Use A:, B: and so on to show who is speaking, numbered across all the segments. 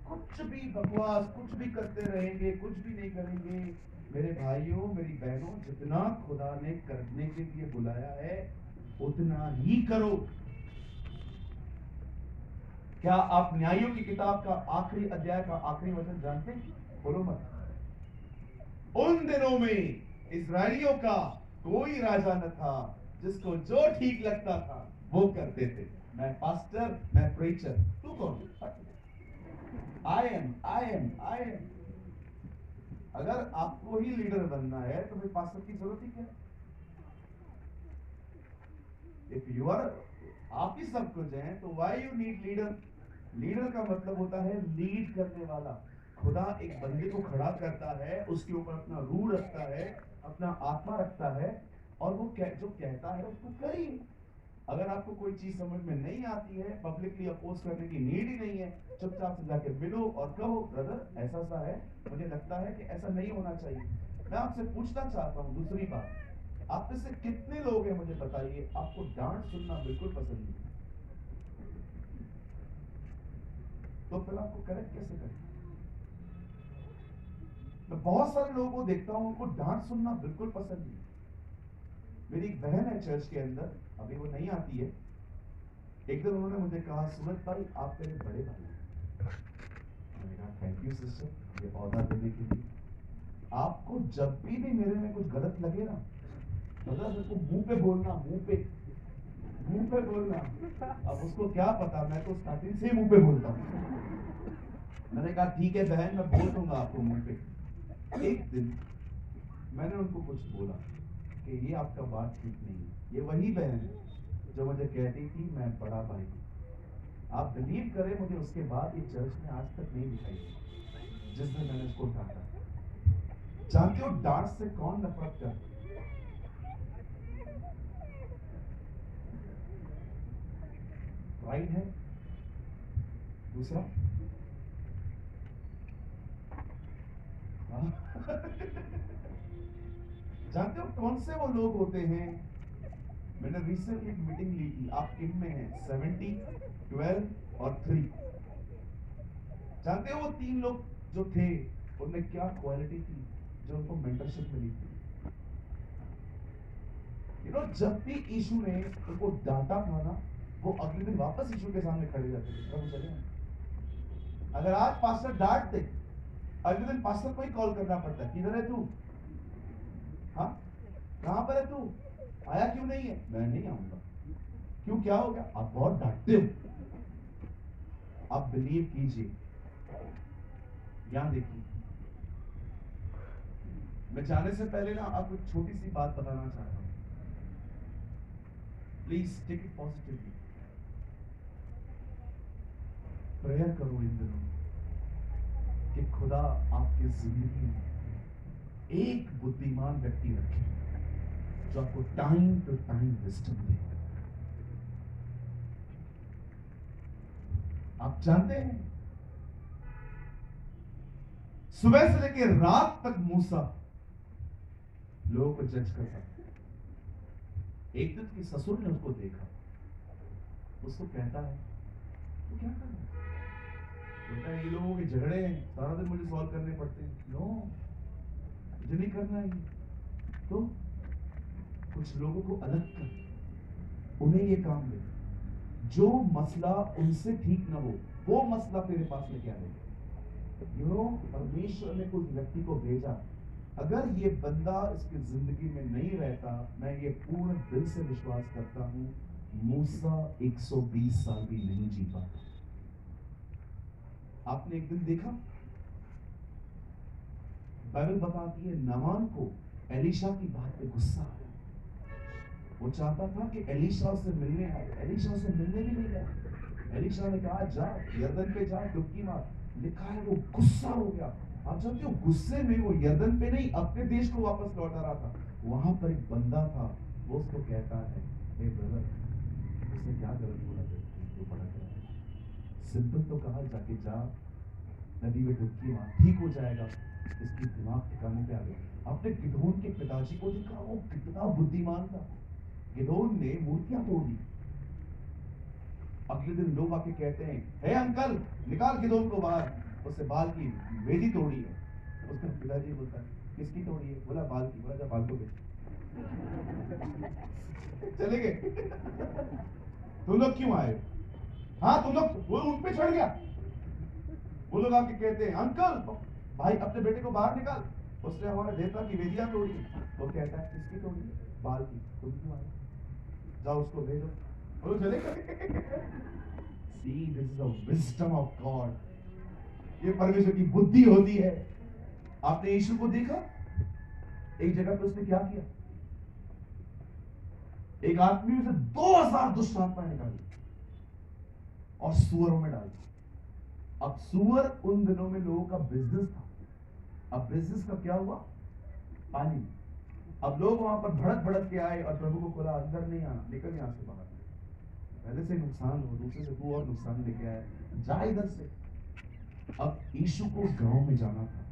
A: कुछ भी बकवास, कुछ भी करते रहेंगे, कुछ भी नहीं करेंगे। मेरे भाइयों, मेरी बहनों, जितना खुदा ने करने के लिए बुलाया है उतना ही करो। क्या आप न्यायों की किताब का आखिरी अध्याय का आखिरी वचन जानते हैं? बोलो मत। उन दिनों में इस्राएलियों का कोई राजा न था, जिसको जो ठीक लगता था वो करते थे। मैं पास्टर, मैं प्रीचर, तू कौन? I am. अगर आपको ही लीडर बनना है तो फिर पास्टर की जरूरत ही क्या है? इफ यू आर, आप ही सब कुछ हैं, तो why you need leader? Leader का मतलब होता है लीड करने वाला। खुदा एक बंदे को खड़ा करता है, उसके ऊपर अपना रूह रखता है, अपना आत्मा रखता है, और वो जो कहता है उसको करिए। अगर आपको कोई चीज समझ में नहीं आती है, पब्लिकली अपोज करने की नीड ही नहीं है, चुपचाप से जाके मिलो और कहो, ब्रदर ऐसा सा है, मुझे लगता है कि ऐसा नहीं होना चाहिए। मैं आपसे पूछना चाहता हूं दूसरी बात, आप में से कितने लोग हैं मुझे बताइए, आपको डांट सुनना बिल्कुल पसंद नहीं? तो फिर आपको करेक्ट कैसे करें? मैं बहुत सारे लोगों को देखता हूं, उनको डांट सुनना बिल्कुल पसंद नहीं। मेरी एक बहन है चर्च के अंदर, अभी वो नहीं आती है। एक दिन उन्होंने मुझे कहा, सूरज भाई आप मेरे बड़े भाई हैं। मैंने कहा थैंक यू सिस्टर, ये पौधा देने के लिए। आपको जब भी मेरे में कुछ गलत लगे ना, मतलब मेरे को मुंह पे बोलना, मुंह पे बोलना। अब उसको क्या पता, मैं तो स्टार्टिंग से ही मुंह पे बोलता हूँ। मैंने कहा ठीक है बहन, मैं बोल दूंगा आपको मुंह पे। एक दिन मैंने उनको कुछ बोला कि ये आपका बात ठीक नहीं है। ये वही बहन है जो मुझे कहती थी मैं बड़ा भाई हूं। आप बिलीव करें, मुझे उसके बाद ये चर्च में आज तक नहीं दिखाई जिस दिन मैंने उसको डांटा। जानते हो डांट से कौन नफरत करता है? प्राइड है। दूसरा जानते हो कौन से वो लोग होते हैं? मैंने रिसेंटली एक मीटिंग ली थी, आप किन में हैं? 70, 12 और 3। जानते हो वो 3 लोग जो थे, उनमें क्या क्वालिटी थी जो उनको मेंटरशिप मिली थी? जब भी यीशु ने उनको डांटा था ना, वो अगले दिन वापस यीशु के सामने खड़े जाते थे, प्रभु चले। अगर आज पास्टर डांट दे, अगले दिन पास्टर को ही कॉल करना पड़ता है, किधर है तू? हाँ, कहां पर है तू? आया क्यों नहीं है? मैं नहीं आऊंगा। क्यों, क्या हो गया? आप बहुत डांटते हो। आप बिलीव कीजिए, यहां देखिए, मैं जाने से पहले ना आपको एक छोटी सी बात बताना चाहता हूं। Please take it positively. Prayer करो इन दिनों कि खुदा आपकी जिंदगी में एक बुद्धिमान व्यक्ति रखे जो आपको टाइम टू टाइम विजडम दे। आप जानते हैं, सुबह से लेकर रात तक मूसा लोगों को जज करता था। एक दिन उसकी ससुर ने उसको देखा, उसको कहता है तो क्या करना है? बोलता है ये लोगों के झगड़े हैं, सारा दिन मुझे सॉल्व करने पड़ते हैं। नो, मुझे नहीं करना है। तो कुछ लोगों को अलग कर, उन्हें ये काम दे, जो मसला उनसे ठीक ना हो वो मसला तेरे पास लेके आएगा। परमेश्वर ने उस व्यक्ति को भेजा। अगर ये बंदा इसकी जिंदगी में नहीं रहता, मैं ये पूर्ण दिल से विश्वास करता हूं, मूसा 120 साल भी नहीं जी पाता। आपने एक दिन देखा, बाइबल बताती है नामान को एलीशा की बात पे गुस्सा आया। वो चाहता था कि एलीशा से मिलने आए, एलीशा से मिलने भी नहीं गया। एलीशा ने कहा जा यरदन पे जा, डुबकी मार। लिखा है वो गुस्सा हो गया। आप जानते हो, गुस्से में वो यरदन पे नहीं अपने देश को वापस लौटा रहा था। वहां पर एक बंदा था, वो उसको कहता है हे ब्रदर, उसने क्या गलत बोला जो बड़ा गया? सिंपल तो कहा जाके जा नदी में डुबकी मार, ठीक हो जाएगा। इसकी दिमाग ठिकाने पे आ गया। आपने गिदोन के पिताजी को देखा, वो कितना बुद्धिमान था। गिदोन ने मूर्तियां तोड़ दी। अगले दिन लोग आके कहते हैं, हे अंकल निकाल गिदोन को बाहर, उससे बाल की वेदी तोड़ी है। उसका पिताजी बोलता है, किसकी तोड़ी है? बोला बाल की। बोला जा बाल को बेच। चले गए। तुम लोग क्यों आए? हाँ तुम लोग, वो उठ पे चढ़ गया। वो लोग आके कहते हैं, अंकल भाई अपने बेटे को बाहर निकाल, उसने हमारे देवता की वेदियां तोड़ी। वो कहता है किसकी तोड़ी? बाल की। तुम क्यों आए? जाओ उसको भेजो। वो लोग चले गए। See, this is the wisdom of God. ये परमेश्वर की बुद्धि होती है। आपने यीशु को देखा, एक जगह पे उसने क्या किया? एक आदमी में से 2000 दुष्ट आत्माएं निकाली और सुअरों में डाली। अब सुअर उन दिनों में लोगों का बिजनेस था। अब बिजनेस का क्या हुआ? पानी। अब लोग वहां पर भड़क भड़क के आए और प्रभु को बोला अंदर नहीं आना, निकल यहां से बाहर। पहले से नुकसान हो, दूसरे से तू और नुकसान लेके आया, जा इधर से। अब यीशु को गांव में जाना था,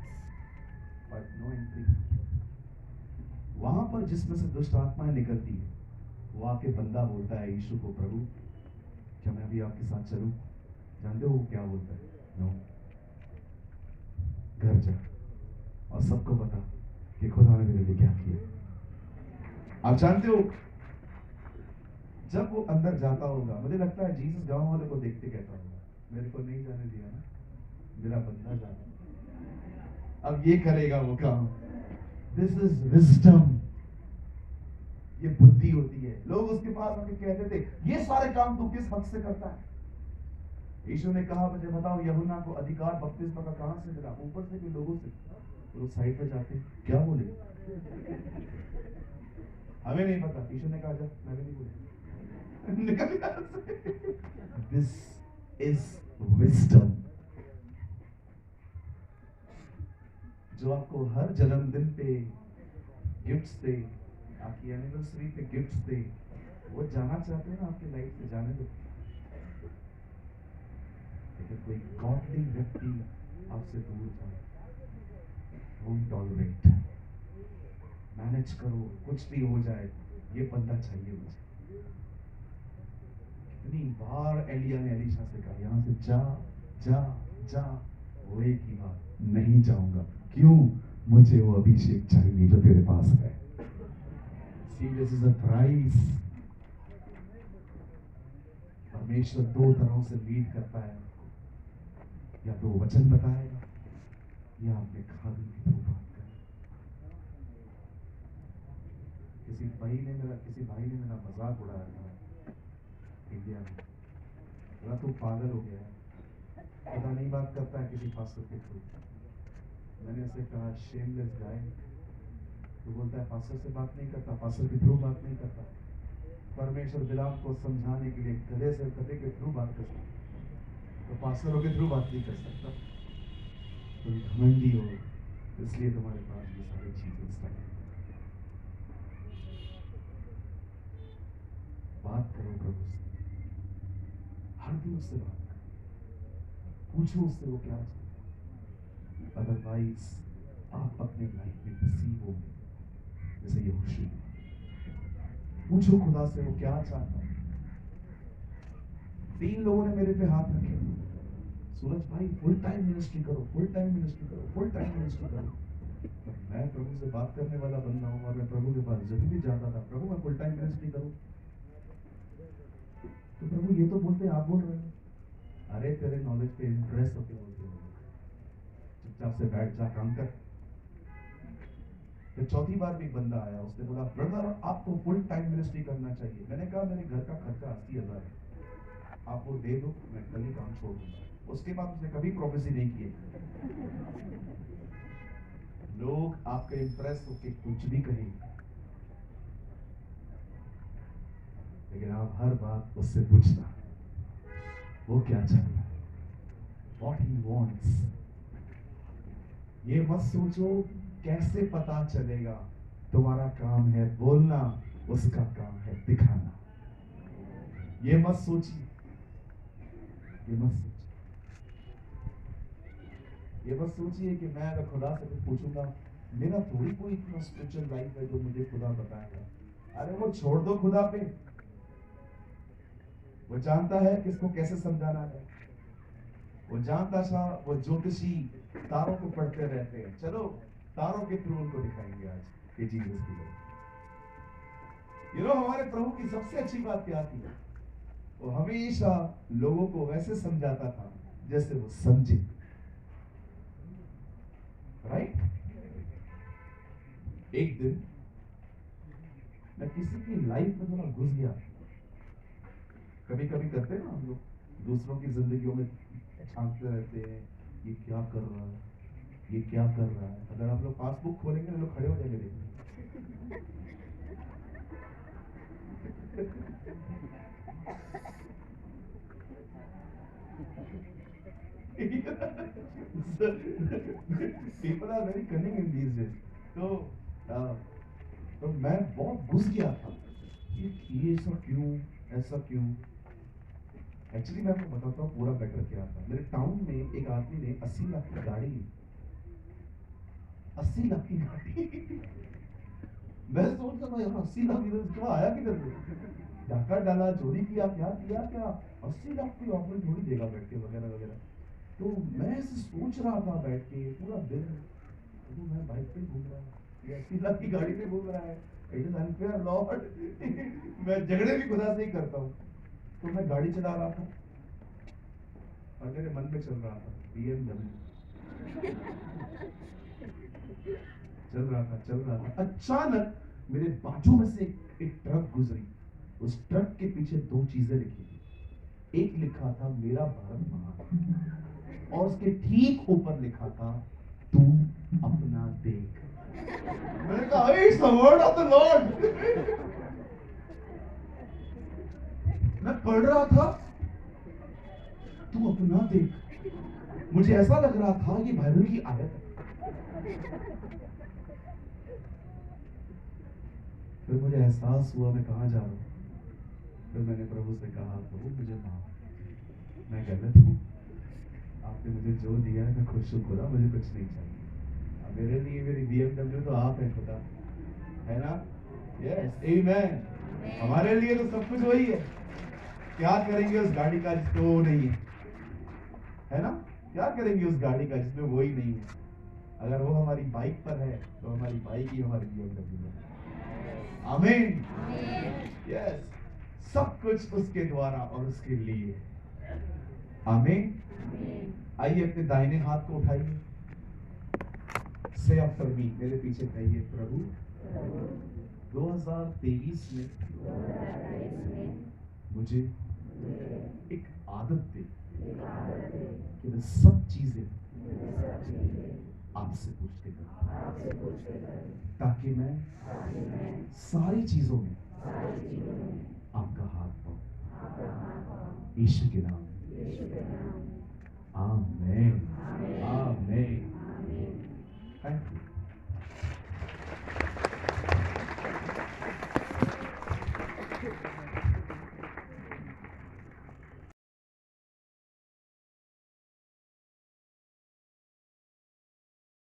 A: बट नो एंट्री। वहां पर जिसमें से दुष्ट आत्माएं निकलती है, वो आके बंदा बोलता है यीशु को, प्रभु क्या मैं भी आपके साथ चलूं? जानते हो वो क्या बोलता है? नो, घर जा और सबको बता कि खुदा ने मेरे लिए क्या किया। आप जानते हो जब वो अंदर जाता होगा, मुझे लगता है जीसस गांव वाले को देखते कहता होगा, मेरे को नहीं जाने दिया ना, मेरा बंदा जाना, अब ये करेगा वो काम। This is wisdom. ये बुद्धि होती है। लोग उसके पास आके कहते थे, ये सारे काम तू किस हक से करता है? यीशु ने कहा, मुझे बताओ यूहन्ना को अधिकार बपतिस्मा का कहां से मिला? ऊपर से कि लोगों से? लोग साइड पे जाते, क्या बोले? हमें नहीं पता। यीशु ने कहा, जब मैं भी नहीं बोला। दिस इज विजडम, जो आपको हर जन्मदिन पे गिफ्ट्स दे, आपकी एनिवर्सरी पे गिफ्ट्स दे। वो जाना चाहते हैं ना आपकी लाइफ से, जाने दो। लेकिन कोई गॉडली व्यक्ति आपसे दूर जाए, डोंट टॉलरेट। मैनेज करो, कुछ भी हो जाए, ये बंदा चाहिए मुझे। कितनी बार एलिया ने एलीशा से कहा, यहां से जा जा जा। वो एक ही बात, नहीं जाऊंगा। क्यों? मुझे वो अभिषेक चाहिए जो तेरे पास है। See, this is a price. परमेश्वर दो तरह से लीड करता है, या तो वचन बताएगा या आपने खाली के थ्रू बात करेगा। किसी भाई ने मेरा मजाक उड़ाया था इंडिया में, बोला तू पागल हो गया है, पता नहीं बात करता है किसी पास्टर के थ्रू। मैंने ऐसे कहा, शेमलेस गाय। तो बोलता है पास्टर से बात नहीं करता, पास्टर के थ्रू बात नहीं करता। परमेश्वर बिलाम को समझाने के लिए गधे से गधे के थ्रू बात कर सकता, तो पास्टरों के थ्रू बात नहीं कर सकता। तुम घमंडी हो, इसलिए तुम्हारे पास ये सारी चीजें। बात करो प्रभु से, हर दिन उससे बात करो, पूछो उससे वो क्या चाहता है। अदरवाइज आप अपने लाइफ में डिसीव होंगे, जैसे यहोशू। पूछो खुदा से वो क्या चाहता है। 3 लोगों ने मेरे पे हाथ रखे, सूरज भाई फुल टाइम मिनिस्ट्री करो, फुल टाइम मिनिस्ट्री करो, फुल टाइम मिनिस्ट्री करो। तो मैं प्रभु से बात करने वाला बंदा हूँ, और मैं प्रभु के पास जब भी जाता था, प्रभु मैं फुल टाइम मिनिस्ट्री करूँ। तो प्रभु ये तो बोलते आप बोल रहे हो। अरे तेरे नॉलेज पे इंप्रेस होके बोलते हो, चुपचाप से बैठ जा, काम कर। फिर चौथी बार भी एक बंदा आया, उसने बोला ब्रदर आपको फुल टाइम मिनिस्ट्री करना चाहिए। मैंने कहा मेरे घर का खर्चा 80,000 है, आप वो दे दो, मैं कल ही काम छोड़ दूंगा। उसके बाद उसने कभी प्रोफेसी नहीं की। लोग आपके इंप्रेस होके कुछ भी कहेंगे, लेकिन आप हर बात उससे पूछना वो क्या चाहता है, व्हाट ही वांट्स। ये मत सोचो कैसे पता चलेगा। तुम्हारा काम है बोलना, उसका काम है दिखाना। ये मत सोचिए, ये मत सोचिए, ये मत सोचिए कि मैं अगर खुदा से कुछ पूछूंगा, मेरा थोड़ी कोई इतना स्पिरिचुअल लाइफ है जो मुझे खुदा बताएगा। अरे वो छोड़ दो खुदा पे। वो जानता है किसको कैसे समझाना है। वो जानता था, वो ज्योतिषी तारों को पढ़ते रहते हैं। चलो तारों के थ्रू उनको दिखाएंगे आज कि जीसस की हमारे प्रभु की सबसे अच्छी बात क्या थी? वो हमेशा लोगों को वैसे समझाता था जैसे वो समझे। राइट? एक दिन मैं किसी की लाइफ में थोड़ा घुस गया। कभी कभी करते हैं ना हम लोग, दूसरों की जिंदगियों में झांकते रहते हैं, ये क्या कर रहा है, ये क्या कर रहा है। अगर आप लोग पासबुक खोलेंगे तो लोग खड़े हो जाएंगे देखने। People are very cunning in these days. तो मैं बहुत घुस गया था, ये सब क्यों, ऐसा क्यों। एक्चुअली मैं आपको बताता हूँ पूरा बेटर क्या था। मेरे टाउन में एक आदमी ने 80 लाख की गाड़ी ली। 80 लाख की गाड़ी। मैं सोच रहा था यार 80 लाख इधर क्यों आया, किधर से डाका डाला, चोरी किया, क्या किया क्या। 80 लाख की ऑफर थोड़ी देगा बैठ के, वगैरह वगैरह। तो मैं ऐसे सोच रहा था बैठ के पूरा दिन, तो मैं बाइक पे घूम रहा हूँ, ये 80 लाख की गाड़ी पे घूम रहा है, इट इज अनफेयर लॉर्ड। मैं झगड़े भी खुदा से ही करता हूँ। तो मैं गाड़ी चला रहा था और मेरे मन में चल रहा था BMW। चल रहा था। अचानक मेरे बाजू में से एक ट्रक गुजरी। उस ट्रक के पीछे दो चीजें लिखी थी। एक लिखा था मेरा भारत महान, और उसके ठीक ऊपर लिखा था तू अपना देख। मैंने कहा it's the word of the Lord. मैं पढ़ रहा था तू अपना देख। मुझे ऐसा लग रहा था ये बाइबल की आयत है। फिर मुझे एहसास हुआ मैं कहाँ जा रहा हूँ। फिर मैंने प्रभु से कहा प्रभु मुझे माफ, मैं गलत हूँ, आपने मुझे जो दिया है मैं खुश हूँ खुदा, मुझे कुछ नहीं चाहिए। अब मेरे लिए मेरी BMW तो आप है खुदा, है ना? Yes amen. हमारे लिए तो सब कुछ वही है। क्या करेंगे उस गाड़ी का जिसमें वो नहीं है ना? क्या करेंगे उस गाड़ी का जिसमें वो ही नहीं है? अगर वो हमारी बाइक पर है तो हमारी बाइक ही हमारी BMW है। आमीन। यस, सब कुछ उसके द्वारा और उसके लिए। आमीन। आइए अपने दाहिने हाथ को उठाइए, से आफ्टर मी, मेरे पीछे कहिए प्रभु 2023 में मुझे एक आदत दे कि मैं सब चीजें आपसे पूछते करूं, ताकि मैं सारी चीजों में आपका हाथ पाऊं। यीशु के नाम में आमीन। आमीन। Thank you.